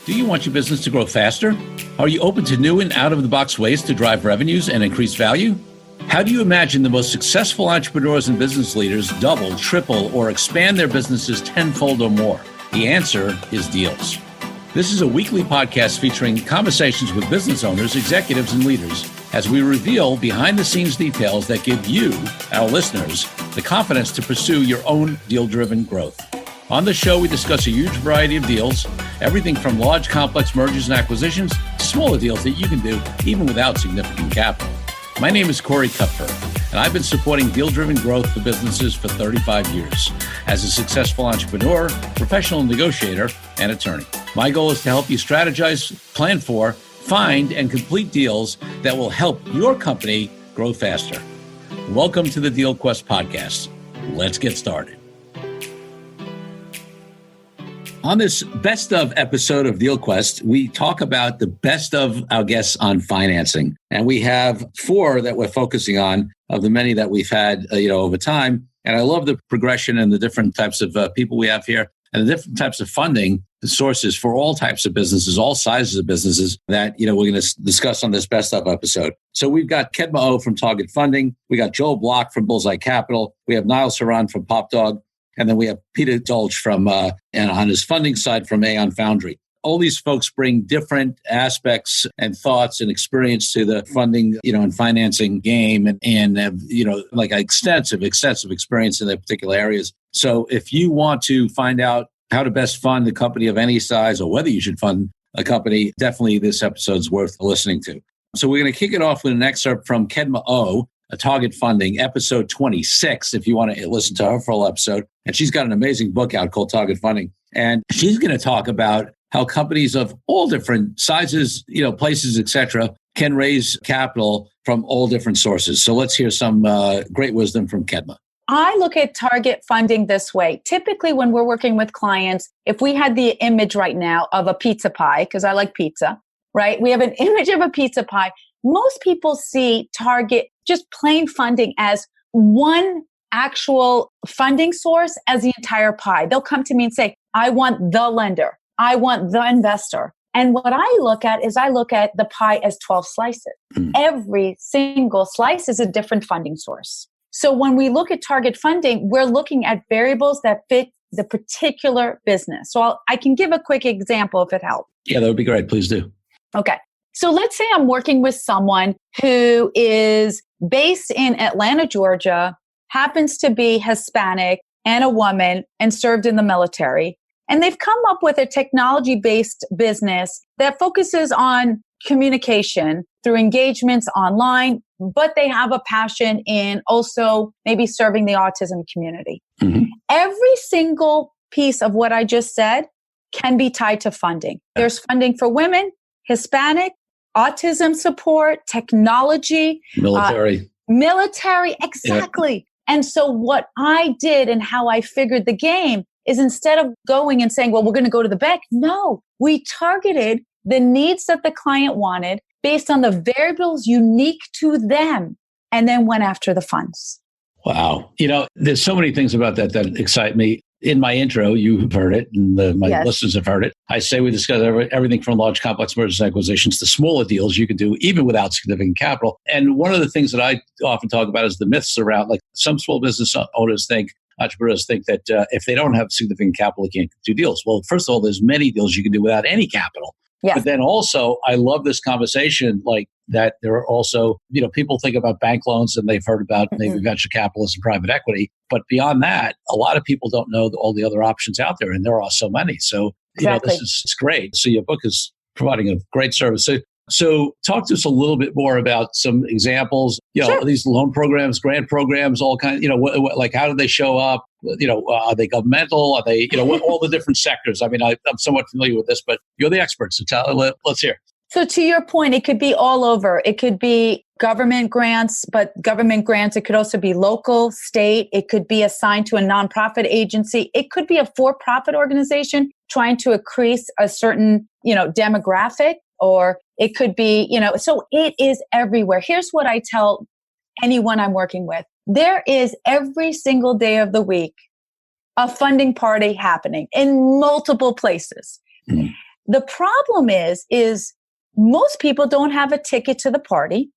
Do you want your business to grow faster? Are you open to new and out-of-the-box ways to drive revenues and increase value? How do you imagine the most successful entrepreneurs and business leaders double, triple, or expand their businesses tenfold or more? The answer is deals. This is a weekly podcast featuring conversations with business owners, executives, and leaders as we reveal behind-the-scenes details that give you, our listeners, the confidence to pursue your own deal-driven growth. On the show, we discuss a huge variety of deals, everything from large, complex mergers and acquisitions to smaller deals that you can do even without significant capital. My name is Kupfer, and I've been supporting deal-driven growth for businesses for 35 years as a successful entrepreneur, professional negotiator, and attorney. My goal is to help you strategize, plan for, find, and complete deals that will help your company grow faster. Welcome to the DealQuest Podcast. Let's get started. On this best of episode of DealQuest, we talk about the best of our guests on financing. And we have 4 that we're focusing on of the many that we've had, over time. And I love the progression and the different types of people we have here and the different types of funding sources for all types of businesses, all sizes of businesses that, we're going to discuss on this best of episode. So we've got Kedma Ough from Target Funding. We got Joel Block from Bullseye Capital. We have Niles Heron from PopDog. And then we have Peter Dolch from, and on his funding side from Aon Foundry. All these folks bring different aspects and thoughts and experience to the funding, and financing game and have, like extensive experience in their particular areas. So if you want to find out how to best fund a company of any size or whether you should fund a company, definitely this episode's worth listening to. So we're going to kick it off with an excerpt from Kedma Ough, a Target Funding, episode 26, if you want to listen to her full episode. And she's got an amazing book out called Target Funding. And she's going to talk about how companies of all different sizes, places, et cetera, can raise capital from all different sources. So let's hear some great wisdom from Kedma. I look at Target Funding this way. Typically, when we're working with clients, if we had the image right now of a pizza pie, because I like pizza, right? We have an image of a pizza pie. Most people see Target just plain funding as one actual funding source as the entire pie. They'll come to me and say, I want the lender. I want the investor. And what I look at is I look at the pie as 12 slices. Every single slice is a different funding source. So when we look at Target Funding, we're looking at variables that fit the particular business. So I can give a quick example if it helps. Yeah, that would be great. Please do. Okay. So let's say I'm working with someone who is based in Atlanta, Georgia, happens to be Hispanic and a woman and served in the military. And they've come up with a technology-based business that focuses on communication through engagements online, but they have a passion in also maybe serving the autism community. Mm-hmm. Every single piece of what I just said can be tied to funding. There's funding for women, Hispanic, autism support, technology, military, exactly. Yep. And so what I did and how I figured the game is instead of going and saying, well, we're going to go to the bank. No, we targeted the needs that the client wanted based on the variables unique to them and then went after the funds. Wow. There's so many things about that excite me. In my intro, you've heard it, and my listeners have heard it. I say we discuss everything from large, complex mergers and acquisitions to smaller deals you can do even without significant capital. And one of the things that I often talk about is the myths around, like some small business owners entrepreneurs think that if they don't have significant capital, they can't do deals. Well, first of all, there's many deals you can do without any capital. Yes. But then also, I love this conversation like that. There are also, people think about bank loans and they've heard about maybe venture capitalists and private equity. But beyond that, a lot of people don't know all the other options out there. And there are so many. So, exactly. It's great. So your book is providing a great service. So talk to us a little bit more about some examples, Sure. These loan programs, grant programs, all kinds, like how do they show up? Are they governmental? Are they, all the different sectors? I mean, I'm somewhat familiar with this, but you're the expert. So let's hear. So to your point, it could be all over. It could be government grants, but government grants, it could also be local, state. It could be assigned to a nonprofit agency. It could be a for-profit organization trying to increase a certain, demographic, or it could be, so it is everywhere. Here's what I tell anyone I'm working with. There is every single day of the week a funding party happening in multiple places. Mm. The problem is most people don't have a ticket to the party,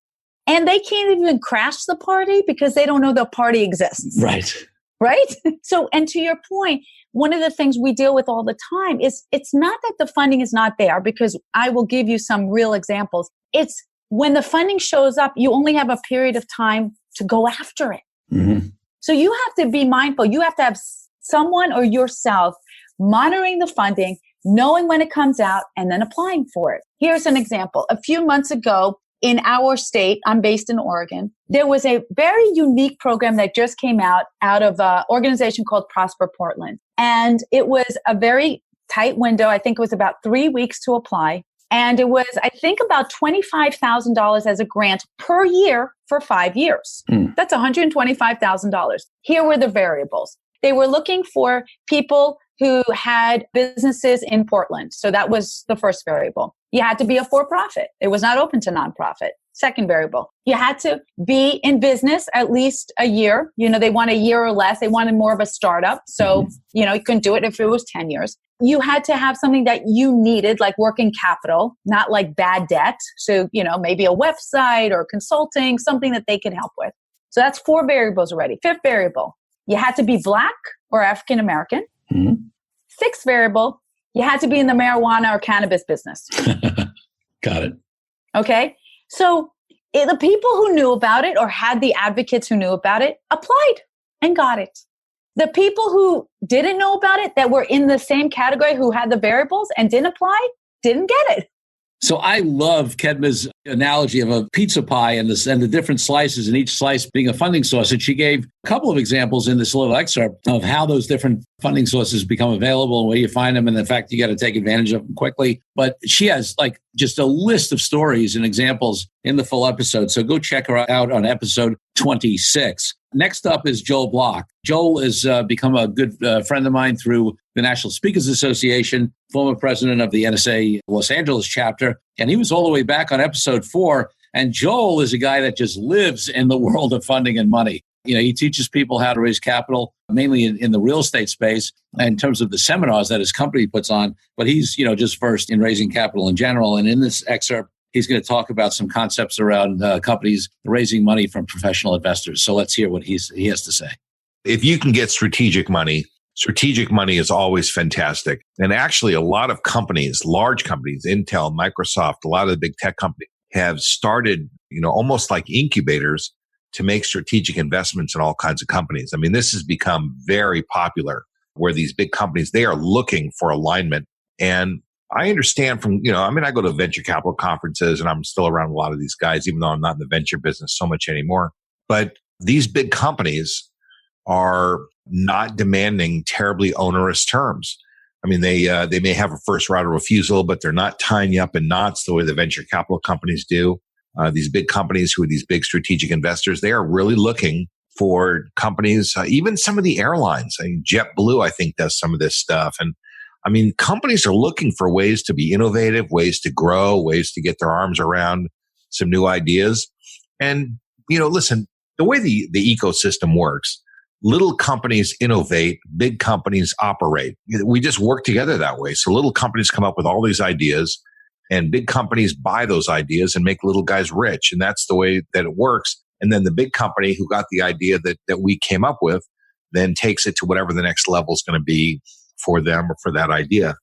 and they can't even crash the party because they don't know the party exists. Right. Right? So, and to your point, one of the things we deal with all the time is it's not that the funding is not there, because I will give you some real examples. It's when the funding shows up, you only have a period of time to go after it. Mm-hmm. So you have to be mindful. You have to have someone or yourself monitoring the funding, knowing when it comes out, and then applying for it. Here's an example. A few months ago in our state, I'm based in Oregon, there was a very unique program that just came out of an organization called Prosper Portland. And it was a very tight window. I think it was about 3 weeks to apply. And it was, I think, about $25,000 as a grant per year for 5 years. That's $125,000. Here were the variables. They were looking for people who had businesses in Portland. So that was the first variable. You had to be a for-profit. It was not open to nonprofit. Second variable. You had to be in business at least a year. They want a year or less. They wanted more of a startup. So, you couldn't do it if it was 10 years. You had to have something that you needed, like working capital, not like bad debt. So, maybe a website or consulting, something that they could help with. So that's 4 variables already. Fifth variable, you had to be Black or African American. Mm-hmm. Sixth variable, you had to be in the marijuana or cannabis business. Got it. Okay. So the people who knew about it or had the advocates who knew about it applied and got it. The people who didn't know about it, that were in the same category, who had the variables and didn't apply, didn't get it. So I love Kedma's analogy of a pizza pie and the different slices, and each slice being a funding source. And she gave a couple of examples in this little excerpt of how those different funding sources become available and where you find them, and the fact you got to take advantage of them quickly. But she has just a list of stories and examples in the full episode. So go check her out on episode 26. Next up is Joel Block. Joel has become a good friend of mine through the National Speakers Association, former president of the NSA Los Angeles chapter. And he was all the way back on episode 4. And Joel is a guy that just lives in the world of funding and money. He teaches people how to raise capital, mainly in the real estate space, in terms of the seminars that his company puts on. But he's, just versed in raising capital in general. And in this excerpt, he's going to talk about some concepts around companies raising money from professional investors. So let's hear what he has to say. If you can get strategic money is always fantastic. And actually, a lot of companies, large companies, Intel, Microsoft, a lot of the big tech companies have started, almost like incubators to make strategic investments in all kinds of companies. I mean, this has become very popular, where these big companies, they are looking for alignment. And I understand from, I go to venture capital conferences, and I'm still around a lot of these guys, even though I'm not in the venture business so much anymore. But these big companies are not demanding terribly onerous terms. I mean, they may have a first right of refusal, but they're not tying you up in knots the way the venture capital companies do. These big companies who are these big strategic investors, they are really looking for companies, even some of the airlines. JetBlue, I think, does some of this stuff. And companies are looking for ways to be innovative, ways to grow, ways to get their arms around some new ideas. And, listen, the way the ecosystem works, little companies innovate, big companies operate. We just work together that way. So little companies come up with all these ideas, and big companies buy those ideas and make little guys rich. And that's the way that it works. And then the big company who got the idea that we came up with then takes it to whatever the next level is going to be for them or for that idea.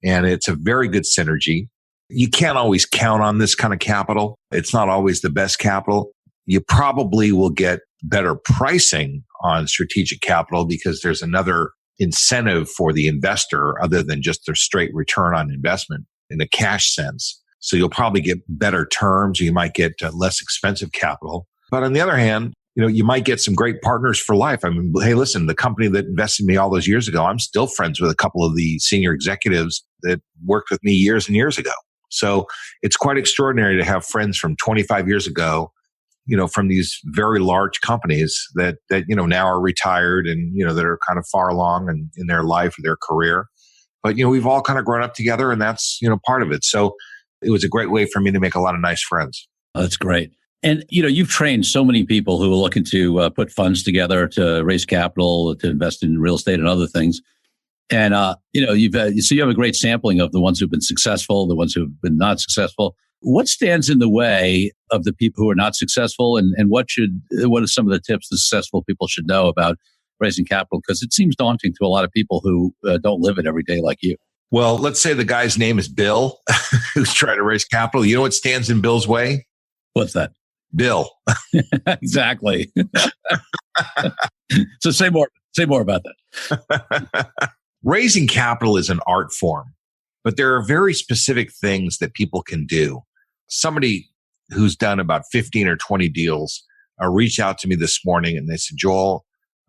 And it's a very good synergy. You can't always count on this kind of capital. It's not always the best capital. You probably will get better pricing on strategic capital because there's another incentive for the investor other than just their straight return on investment in a cash sense. So you'll probably get better terms, or you might get less expensive capital. But on the other hand, you might get some great partners for life. Hey, listen, the company that invested in me all those years ago, I'm still friends with a couple of the senior executives that worked with me years and years ago. So it's quite extraordinary to have friends from 25 years ago, from these very large companies that now are retired and, that are kind of far along in their life or their career. But, we've all kind of grown up together, and that's, part of it. So it was a great way for me to make a lot of nice friends. That's great. And, you've trained so many people who are looking to put funds together to raise capital, to invest in real estate and other things. And, so you have a great sampling of the ones who've been successful, the ones who've been not successful. What stands in the way of the people who are not successful, and what are some of the tips the successful people should know about raising capital? Because it seems daunting to a lot of people who don't live it every day like you. Well, let's say the guy's name is Bill, who's trying to raise capital. You know what stands in Bill's way? What's that? Bill. Exactly. So say more about that. Raising capital is an art form, but there are very specific things that people can do. Somebody who's done about 15 or 20 deals reached out to me this morning and they said, Joel,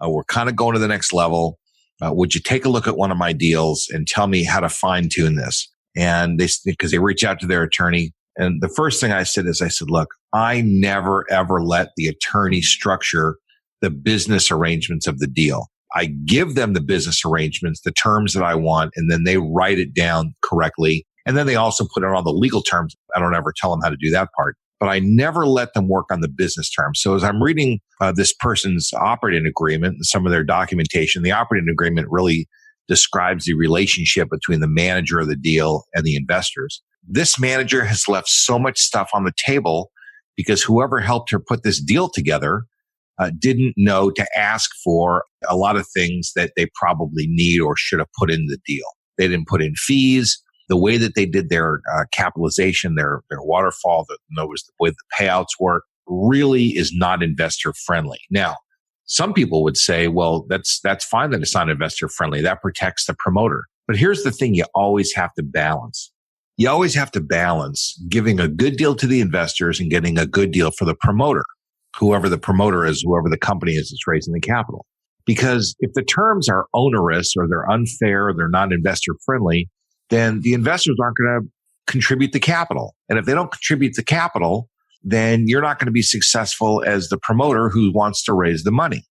we're kind of going to the next level. Would you take a look at one of my deals and tell me how to fine tune this? And because they reach out to their attorney. And the first thing I said, look, I never, ever let the attorney structure the business arrangements of the deal. I give them the business arrangements, the terms that I want, and then they write it down correctly. And then they also put in all the legal terms. I don't ever tell them how to do that part, but I never let them work on the business terms. So as I'm reading this person's operating agreement and some of their documentation, the operating agreement really describes the relationship between the manager of the deal and the investors. This manager has left so much stuff on the table because whoever helped her put this deal together didn't know to ask for a lot of things that they probably need or should have put in the deal. They didn't put in fees. The way that they did their capitalization, their waterfall, the way the payouts work really is not investor friendly. Now, some people would say, well, that's fine that it's not investor friendly. That protects the promoter. But here's the thing you always have to balance. You always have to balance giving a good deal to the investors and getting a good deal for the promoter, whoever the promoter is, whoever the company is that's raising the capital. Because if the terms are onerous or they're unfair or they're not investor friendly, then the investors aren't going to contribute the capital. And if they don't contribute the capital, then you're not going to be successful as the promoter who wants to raise the money.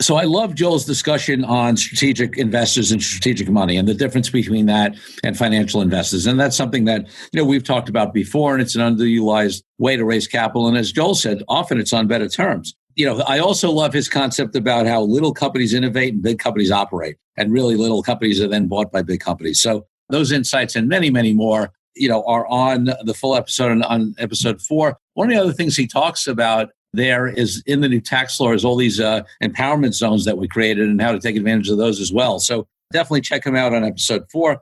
So I love Joel's discussion on strategic investors and strategic money and the difference between that and financial investors. And that's something that, we've talked about before, and it's an underutilized way to raise capital. And as Joel said, often it's on better terms. I also love his concept about how little companies innovate and big companies operate, and really little companies are then bought by big companies. So those insights and many, many more, are on the full episode and on episode 4. One of the other things he talks about there is in the new tax law is all these empowerment zones that we created and how to take advantage of those as well. So definitely check him out on episode 4.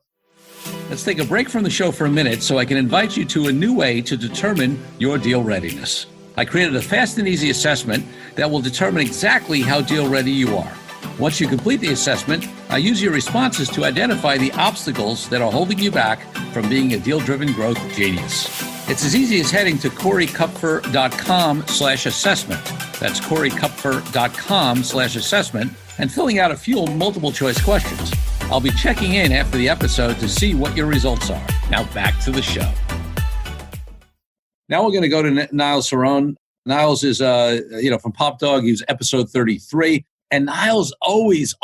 Let's take a break from the show for a minute so I can invite you to a new way to determine your deal readiness. I created a fast and easy assessment that will determine exactly how deal ready you are. Once you complete the assessment, I use your responses to identify the obstacles that are holding you back from being a deal-driven growth genius. It's as easy as heading to CoreyKupfer.com/assessment. That's CoreyKupfer.com/assessment and filling out a few multiple choice questions. I'll be checking in after the episode to see what your results are. Now back to the show. Now we're going to go to Niles Heron. Niles is, from Pop Dog. He was episode 33. And Niles always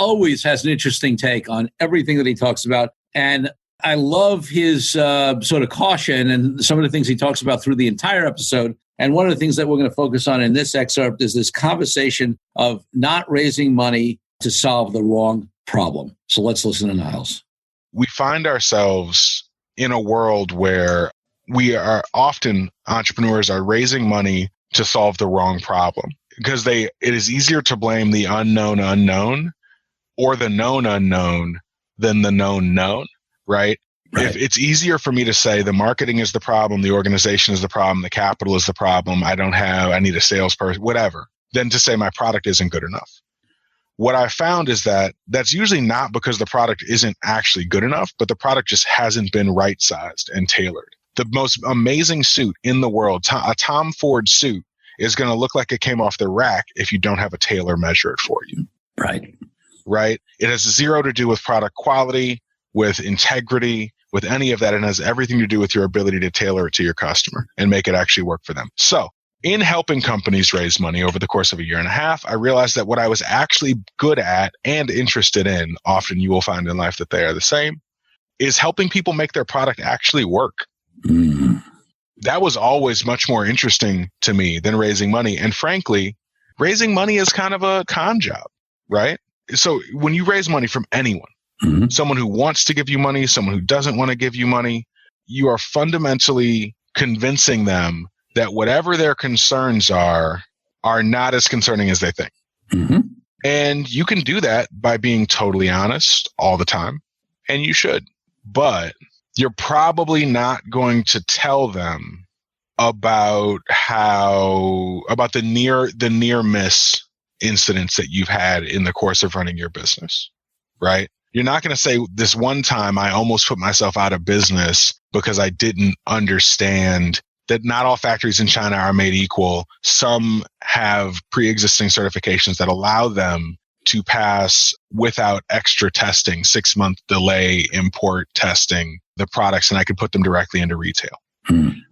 has an interesting take on everything that he talks about. And I love his sort of caution and some of the things he talks about through the entire episode. And one of the things that we're going to focus on in this excerpt is this conversation of not raising money to solve the wrong problem. So let's listen to Niles. We find ourselves in a world where we are often, entrepreneurs are raising money to solve the wrong problem. Because it is easier to blame the unknown unknown or the known unknown than the known known, right? If it's easier for me to say the marketing is the problem, the organization is the problem, the capital is the problem, I need a salesperson, whatever, than to say my product isn't good enough. What I found is that that's usually not because the product isn't actually good enough, but the product just hasn't been right-sized and tailored. The most amazing suit in the world, a Tom Ford suit, is going to look like it came off the rack if you don't have a tailor measure it for you. Right. It has zero to do with product quality, with integrity, with any of that. It has everything to do with your ability to tailor it to your customer and make it actually work for them. So in helping companies raise money over the course of a year and a half, I realized that what I was actually good at and interested in, often you will find in life that they are the same, is helping people make their product actually work. That was always much more interesting to me than raising money. And frankly, raising money is kind of a con job, right? So when you raise money from anyone, someone who wants to give you money, someone who doesn't want to give you money. You are fundamentally convincing them that whatever their concerns are not as concerning as they think. And you can do that by being totally honest all the time, and you should. But you're probably not going to tell them about the near miss incidents that you've had in the course of running your business, right? You're not going to say, this one time I almost put myself out of business because I didn't understand that not all factories in China are made equal. Some have pre-existing certifications that allow them to pass without extra testing, 6-month delay, import testing the products, and I could put them directly into retail,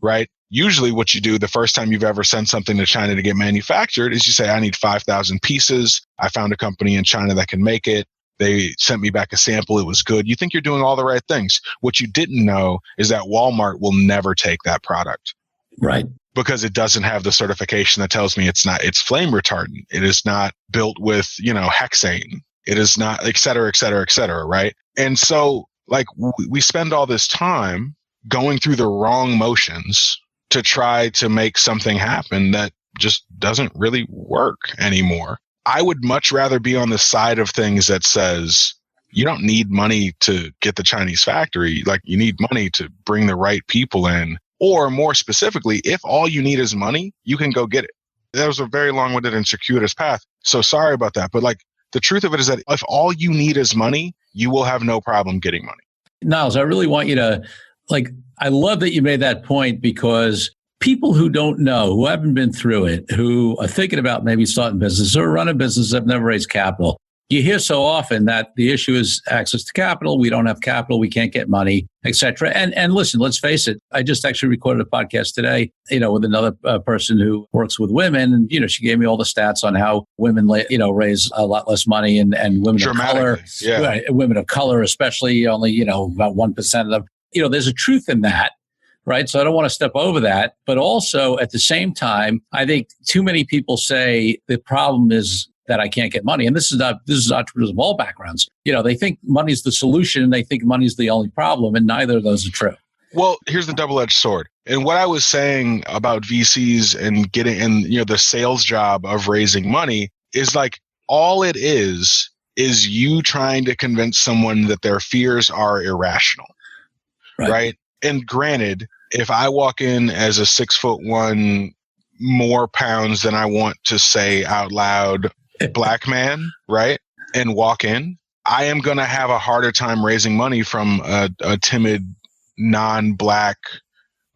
right? Usually what you do the first time you've ever sent something to China to get manufactured is you say, I need 5,000 pieces. I found a company in China that can make it. They sent me back a sample. It was good. You think you're doing all the right things. What you didn't know is that Walmart will never take that product. Right. Because it doesn't have the certification that tells me it's flame retardant. It is not built with, hexane. It is not, et cetera, et cetera, et cetera. Right. And so we spend all this time going through the wrong motions to try to make something happen that just doesn't really work anymore. I would much rather be on the side of things that says, you don't need money to get the Chinese factory. You need money to bring the right people in. Or more specifically, if all you need is money, you can go get it. That was a very long-winded and circuitous path. So sorry about that. But the truth of it is that if all you need is money, you will have no problem getting money. Niles, I really want you to, I love that you made that point, because people who don't know, who haven't been through it, who are thinking about maybe starting business or running business, have never raised capital. You hear so often that the issue is access to capital. We don't have capital. We can't get money, et cetera. And listen, let's face it. I just actually recorded a podcast today, with another person who works with women. And, she gave me all the stats on how women, raise a lot less money and women of color, women of color, especially only, about 1% of them. There's a truth in that. Right. So I don't want to step over that. But also at the same time, I think too many people say the problem is that I can't get money. And this is entrepreneurs of all backgrounds. They think money's the solution and they think money's the only problem. And neither of those are true. Well, here's the double-edged sword. And what I was saying about VCs and the sales job of raising money is all it is you trying to convince someone that their fears are irrational. Right? And granted, if I walk in as a 6'1", more pounds than I want to say out loud, black man, right? And walk in, I am going to have a harder time raising money from a timid, non-black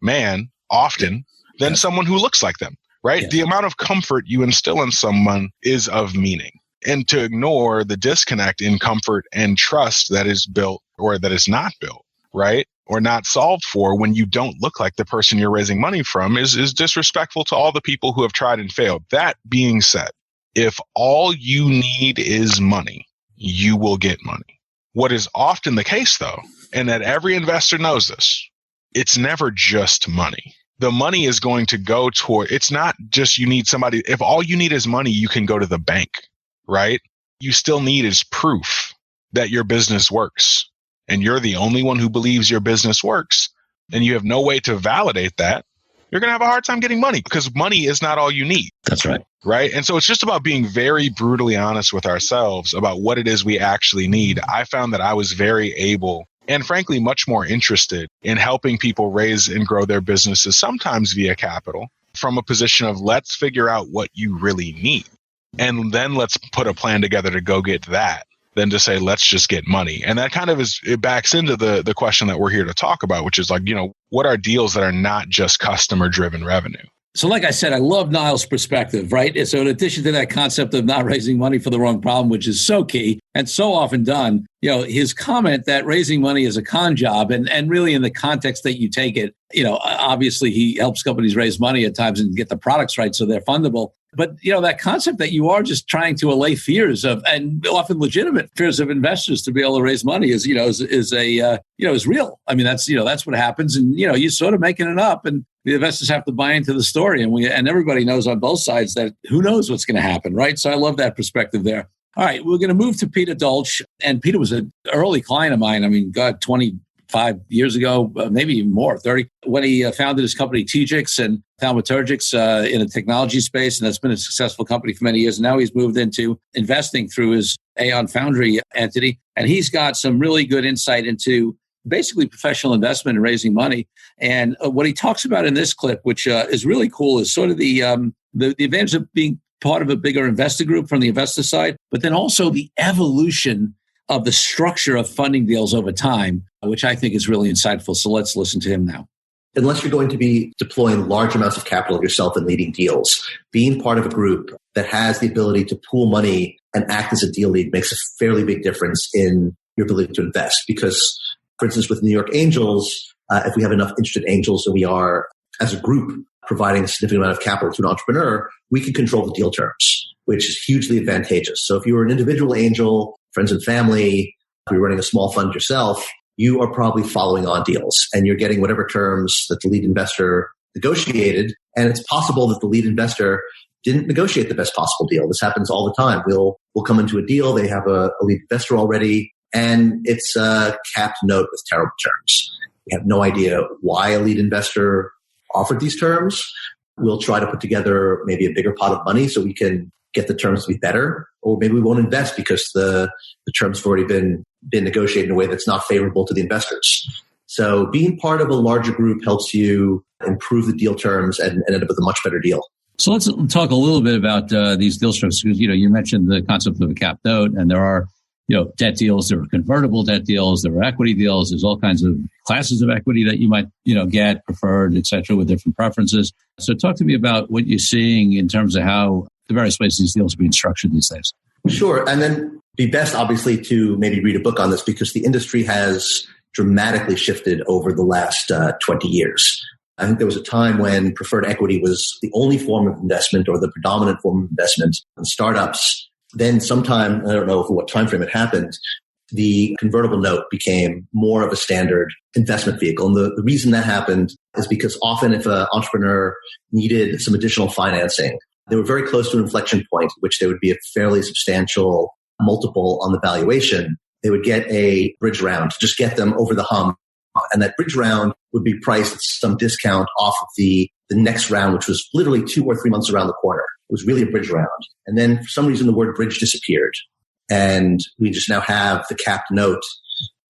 man often than someone who looks like them, right? Yeah. The amount of comfort you instill in someone is of meaning. And to ignore the disconnect in comfort and trust that is built or that is not built, right? Or not solved for when you don't look like the person you're raising money from is disrespectful to all the people who have tried and failed. That being said, if all you need is money, you will get money. What is often the case, though, and that every investor knows this, it's never just money. The money is going to go toward, it's not just you need somebody. If all you need is money, you can go to the bank, right? You still need is proof that your business works. And you're the only one who believes your business works, and you have no way to validate that, you're going to have a hard time getting money because money is not all you need. That's right. Right. And so it's just about being very brutally honest with ourselves about what it is we actually need. I found that I was very able and frankly, much more interested in helping people raise and grow their businesses, sometimes via capital, from a position of let's figure out what you really need. And then let's put a plan together to go get that. Than to say, let's just get money. And that kind of it backs into the question that we're here to talk about, which is what are deals that are not just customer driven revenue? So like I said, I love Niles' perspective, right? And so in addition to that concept of not raising money for the wrong problem, which is so key and so often done, his comment that raising money is a con job and really in the context that you take it, obviously he helps companies raise money at times and get the products right so they're fundable. But, that concept that you are just trying to allay fears of, and often legitimate fears of investors to be able to raise money is real. I mean, that's what happens. And, you're sort of making it up and the investors have to buy into the story. And everybody knows on both sides that who knows what's going to happen, right? So I love that perspective there. All right, we're going to move to Peter Dolch. And Peter was an early client of mine. I mean, God, 25 years ago, maybe even more, 30, when he founded his company Tgix and Thaumaturgix in a technology space. And that's been a successful company for many years. And now he's moved into investing through his Aeon Foundry entity. And he's got some really good insight into basically professional investment and raising money. And what he talks about in this clip, which is really cool, is sort of the advantage of being part of a bigger investor group from the investor side, but then also the evolution of the structure of funding deals over time, which I think is really insightful. So let's listen to him now. Unless you're going to be deploying large amounts of capital yourself in leading deals, being part of a group that has the ability to pool money and act as a deal lead makes a fairly big difference in your ability to invest. Because, for instance, with New York Angels, if we have enough interested angels and we are, as a group, providing a significant amount of capital to an entrepreneur, we can control the deal terms, which is hugely advantageous. So if you were an individual angel, friends and family, if you're running a small fund yourself, you are probably following on deals and you're getting whatever terms that the lead investor negotiated. And it's possible that the lead investor didn't negotiate the best possible deal. This happens all the time. We'll come into a deal. They have a lead investor already, and it's a capped note with terrible terms. We have no idea why a lead investor offered these terms. We'll try to put together maybe a bigger pot of money so we can get the terms to be better, or maybe we won't invest because the terms have already been negotiated in a way that's not favorable to the investors. So being part of a larger group helps you improve the deal terms and end up with a much better deal. So let's talk a little bit about these deal structures. Because, you mentioned the concept of a capped note, and there are, debt deals, there are convertible debt deals, there are equity deals. There's all kinds of classes of equity that you might, get, preferred, et cetera, with different preferences. So talk to me about what you're seeing in terms of how the various ways these deals are being structured these days. Sure. And then be best, obviously, to maybe read a book on this because the industry has dramatically shifted over the last 20 years. I think there was a time when preferred equity was the only form of investment or the predominant form of investment in startups. Then sometime, I don't know for what time frame it happened, the convertible note became more of a standard investment vehicle. And the reason that happened is because often if an entrepreneur needed some additional financing, they were very close to an inflection point, which there would be a fairly substantial multiple on the valuation. They would get a bridge round to just get them over the hump. And that bridge round would be priced at some discount off of the next round, which was literally 2 or 3 months around the corner. It was really a bridge round. And then for some reason, the word bridge disappeared. And we just now have the capped note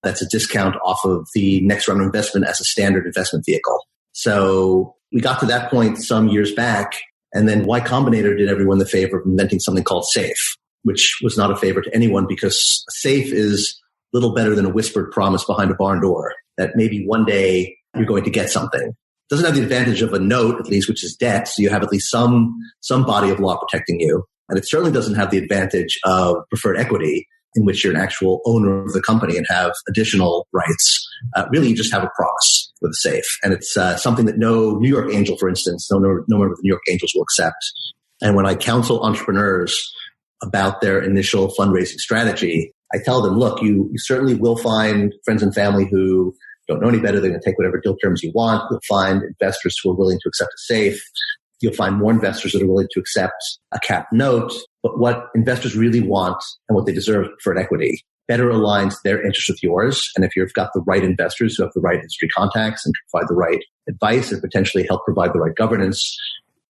that's a discount off of the next round of investment as a standard investment vehicle. So we got to that point some years back. And then Y Combinator did everyone the favor of inventing something called SAFE, which was not a favor to anyone because a SAFE is little better than a whispered promise behind a barn door that maybe one day you're going to get something. It doesn't have the advantage of a note, at least, which is debt. So you have at least some body of law protecting you. And it certainly doesn't have the advantage of preferred equity in which you're an actual owner of the company and have additional rights. Really, you just have a promise with a SAFE. And it's something that no New York Angel, for instance, no member of the New York Angels will accept. And when I counsel entrepreneurs about their initial fundraising strategy, I tell them, look, you certainly will find friends and family who don't know any better. They're going to take whatever deal terms you want. You'll find investors who are willing to accept a SAFE. You'll find more investors that are willing to accept a capped note. But what investors really want and what they deserve for an equity better aligns their interest with yours. And if you've got the right investors who have the right industry contacts and provide the right advice and potentially help provide the right governance,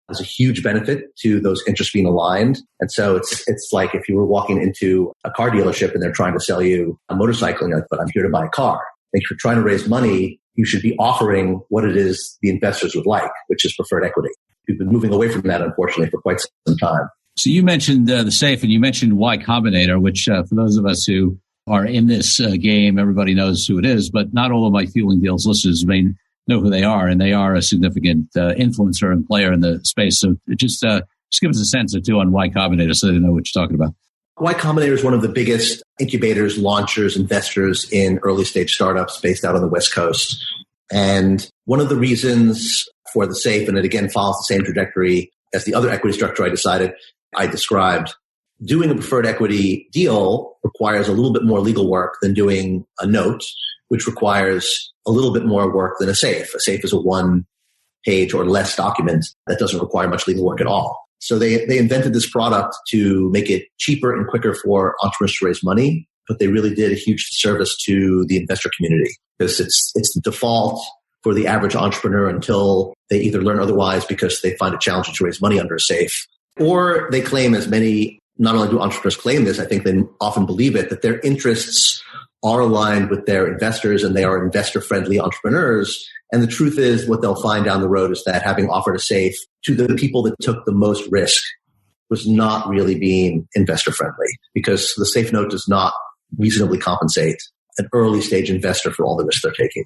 there's a huge benefit to those interests being aligned. And so it's like if you were walking into a car dealership and they're trying to sell you a motorcycle and you're like, but I'm here to buy a car. If you're trying to raise money, you should be offering what it is the investors would like, which is preferred equity. We've been moving away from that, unfortunately, for quite some time. So you mentioned the SAFE and you mentioned Y Combinator, which for those of us who are in this game, everybody knows who it is, but not all of my Fueling Deals listeners may know who they are, and they are a significant influencer and player in the space. So just give us a sense or two on Y Combinator so they know what you're talking about. Y Combinator is one of the biggest incubators, launchers, investors in early stage startups based out on the West Coast. And one of the reasons for the SAFE, and it again follows the same trajectory as the other equity structure I described, doing a preferred equity deal requires a little bit more legal work than doing a note, which requires a little bit more work than a SAFE. A SAFE is a 1-page or less document that doesn't require much legal work at all. So they invented this product to make it cheaper and quicker for entrepreneurs to raise money, but they really did a huge disservice to the investor community because it's the default for the average entrepreneur until they either learn otherwise because they find it challenging to raise money under a safe, or they claim, as many, not only do entrepreneurs claim this, I think they often believe it, that their interests are aligned with their investors and they are investor-friendly entrepreneurs. And the truth is, what they'll find down the road is that having offered a safe to the people that took the most risk was not really being investor-friendly, because the safe note does not reasonably compensate an early-stage investor for all the risk they're taking.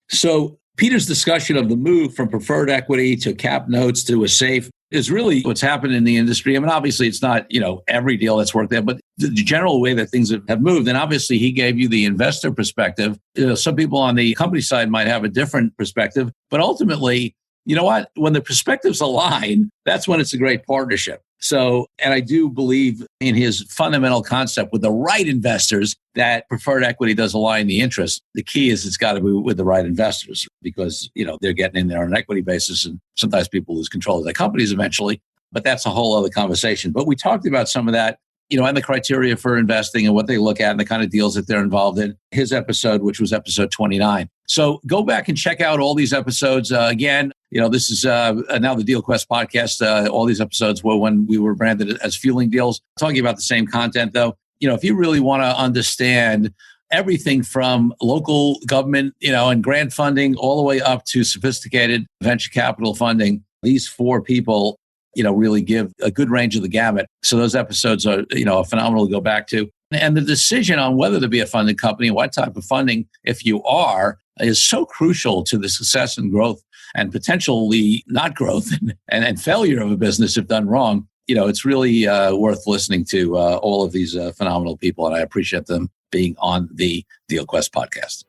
So Peter's discussion of the move from preferred equity to cap notes to a safe is really what's happened in the industry. I mean, obviously it's not, every deal that's worked there, but the general way that things have moved. And obviously he gave you the investor perspective. Some people on the company side might have a different perspective, but ultimately, you know what? When the perspectives align, that's when it's a great partnership. So, and I do believe in his fundamental concept with the right investors that preferred equity does align the interest. The key is it's got to be with the right investors because, they're getting in there on an equity basis and sometimes people lose control of their companies eventually, but that's a whole other conversation. But we talked about some of that, and the criteria for investing and what they look at and the kind of deals that they're involved in. His episode, which was episode 29. So go back and check out all these episodes. Again, this is now the DealQuest podcast. All these episodes were when we were branded as Fueling Deals, talking about the same content though. If you really want to understand everything from local government, and grant funding all the way up to sophisticated venture capital funding, these four people, really give a good range of the gamut. So those episodes are, phenomenal to go back to. And the decision on whether to be a funded company and what type of funding, if you are, is so crucial to the success and growth and potentially not growth and failure of a business if done wrong. It's really worth listening to all of these phenomenal people. And I appreciate them being on the DealQuest podcast.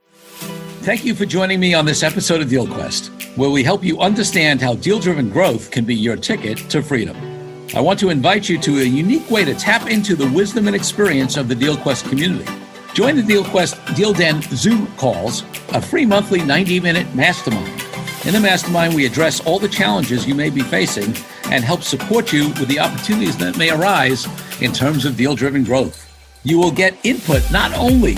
Thank you for joining me on this episode of DealQuest, where we help you understand how deal-driven growth can be your ticket to freedom. I want to invite you to a unique way to tap into the wisdom and experience of the DealQuest community. Join the DealQuest Deal Den Zoom calls, a free monthly 90-minute mastermind. In the mastermind, we address all the challenges you may be facing and help support you with the opportunities that may arise in terms of deal-driven growth. You will get input not only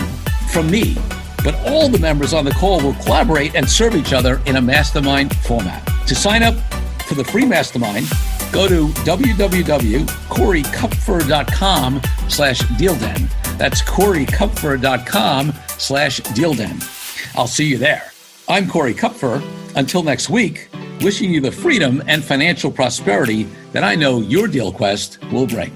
from me, but all the members on the call will collaborate and serve each other in a mastermind format. To sign up for the free mastermind, go to www.corykupfer.com/dealden. That's corykupfer.com/dealden. I'll see you there. I'm Corey Kupfer. Until next week, wishing you the freedom and financial prosperity that I know your DealQuest will bring.